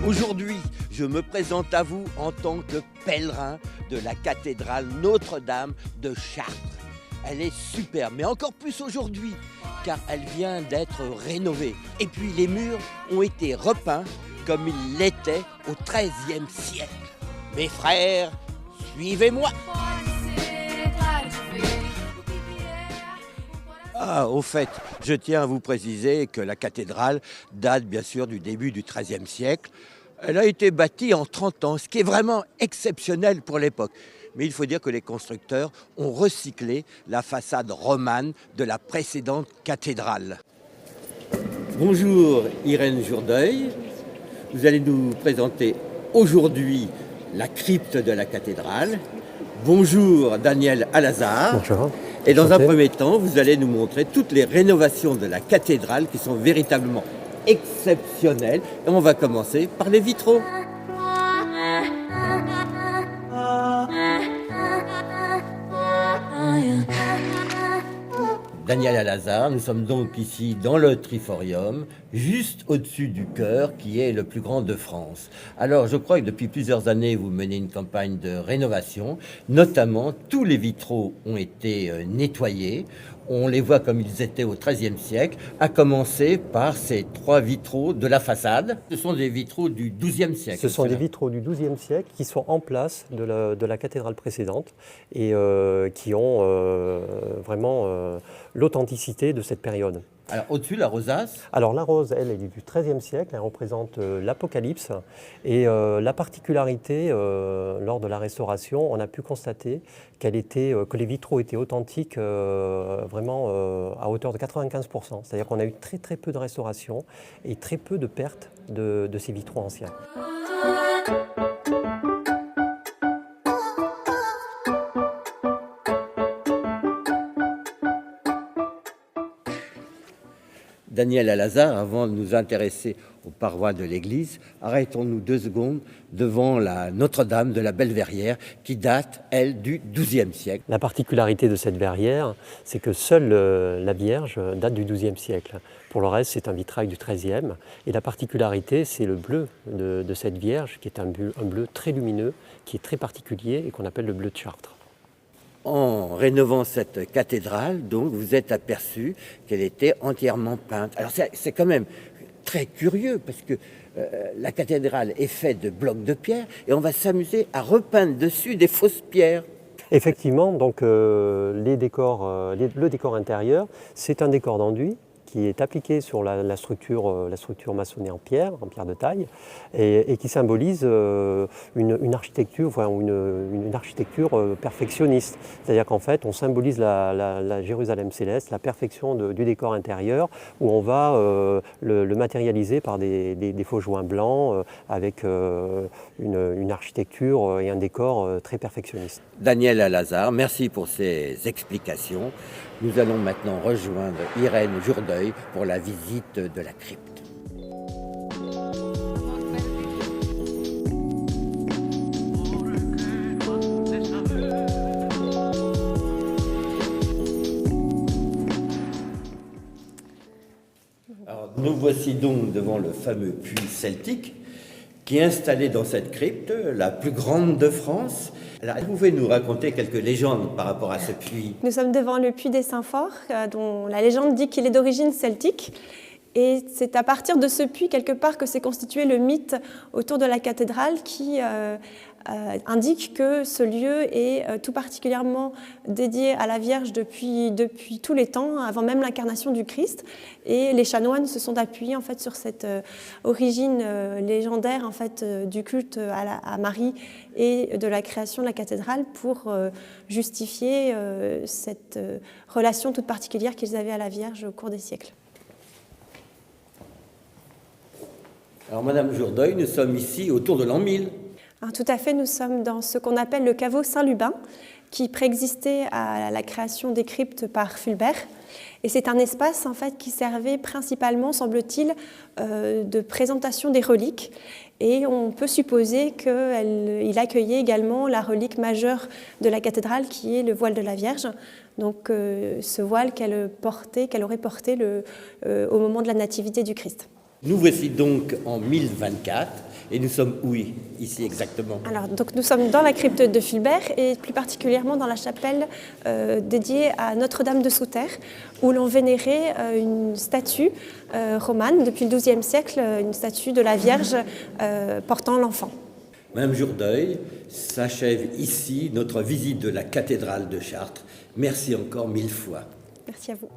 Aujourd'hui, je me présente à vous en tant que pèlerin de la cathédrale Notre-Dame de Chartres. Elle est superbe, mais encore plus aujourd'hui, car elle vient d'être rénovée. Et puis les murs ont été repeints comme ils l'étaient au XIIIe siècle. Mes frères, suivez-moi! Ah, au fait, je tiens à vous préciser que la cathédrale date bien sûr du début du XIIIe siècle. Elle a été bâtie en 30 ans, ce qui est vraiment exceptionnel pour l'époque. Mais il faut dire que les constructeurs ont recyclé la façade romane de la précédente cathédrale. Bonjour Irène Jourdeuil, vous allez nous présenter aujourd'hui la crypte de la cathédrale. Bonjour Daniel Alazard. Bonjour. Et dans un premier temps, vous allez nous montrer toutes les rénovations de la cathédrale qui sont véritablement exceptionnelles. Et on va commencer par les vitraux. Daniel Alazard, nous sommes donc ici dans le Triforium, juste au-dessus du chœur qui est le plus grand de France. Alors je crois que depuis plusieurs années vous menez une campagne de rénovation, notamment tous les vitraux ont été nettoyés, on les voit comme ils étaient au XIIIe siècle, à commencer par ces 3 vitraux de la façade. Ce sont des vitraux du XIIe siècle. Ce sont des vitraux du XIIe siècle qui sont en place de la cathédrale précédente et qui ont vraiment l'authenticité de cette période. Alors au-dessus, la rosace. Alors la rose, elle est du XIIIe siècle, elle représente l'Apocalypse. Et la particularité, lors de la restauration, on a pu constater que les vitraux étaient authentiques vraiment à hauteur de 95%. C'est-à-dire qu'on a eu très très peu de restauration et très peu de pertes de ces vitraux anciens. Daniel Alazard, avant de nous intéresser aux parois de l'église, arrêtons-nous 2 secondes devant la Notre-Dame de la Belle-Verrière qui date, elle, du XIIe siècle. La particularité de cette verrière, c'est que seule la Vierge date du XIIe siècle. Pour le reste, c'est un vitrail du XIIIe. Et la particularité, c'est le bleu de cette Vierge, qui est un bleu très lumineux, qui est très particulier et qu'on appelle le bleu de Chartres. En rénovant cette cathédrale, donc, vous êtes aperçu qu'elle était entièrement peinte. Alors c'est quand même très curieux parce que la cathédrale est faite de blocs de pierre et on va s'amuser à repeindre dessus des fausses pierres. Effectivement, donc le décor intérieur, c'est un décor d'enduit qui est appliqué sur la structure maçonnée en pierre de taille, et qui symbolise une architecture, enfin, une architecture perfectionniste. C'est-à-dire qu'en fait, on symbolise la Jérusalem céleste, la perfection du décor intérieur, où on va le matérialiser par des faux joints blancs, avec une architecture et un décor très perfectionniste. Daniel Alazard, merci pour ces explications. Nous allons maintenant rejoindre Irène Jourdeuil pour la visite de la crypte. Alors, nous voici donc devant le fameux puits celtique qui est installé dans cette crypte, la plus grande de France. Alors, vous pouvez nous raconter quelques légendes par rapport à ce puits? Nous sommes devant le puits des Saints-Forts, dont la légende dit qu'il est d'origine celtique. Et c'est à partir de ce puits, quelque part, que s'est constitué le mythe autour de la cathédrale qui indique que ce lieu est tout particulièrement dédié à la Vierge depuis tous les temps, avant même l'incarnation du Christ. Et les chanoines se sont appuyés en fait, sur cette origine légendaire en fait, du culte à Marie et de la création de la cathédrale pour justifier cette relation toute particulière qu'ils avaient à la Vierge au cours des siècles. Alors, Madame Jourdeuil, nous sommes ici autour de l'an 1000. Alors, tout à fait, nous sommes dans ce qu'on appelle le caveau Saint-Lubin, qui préexistait à la création des cryptes par Fulbert. Et c'est un espace en fait, qui servait principalement, semble-t-il, de présentation des reliques. Et on peut supposer qu'il accueillait également la relique majeure de la cathédrale, qui est le voile de la Vierge. Donc ce voile qu'elle aurait porté au moment de la nativité du Christ. Nous voici donc en 1024 et nous sommes où ici exactement? Alors, donc, nous sommes dans la crypte de Fulbert et plus particulièrement dans la chapelle dédiée à Notre-Dame de Souterre où l'on vénérait une statue romane depuis le XIIe siècle, une statue de la Vierge portant l'enfant. Madame Jourdeuil, s'achève ici notre visite de la cathédrale de Chartres. Merci encore 1000 fois. Merci à vous.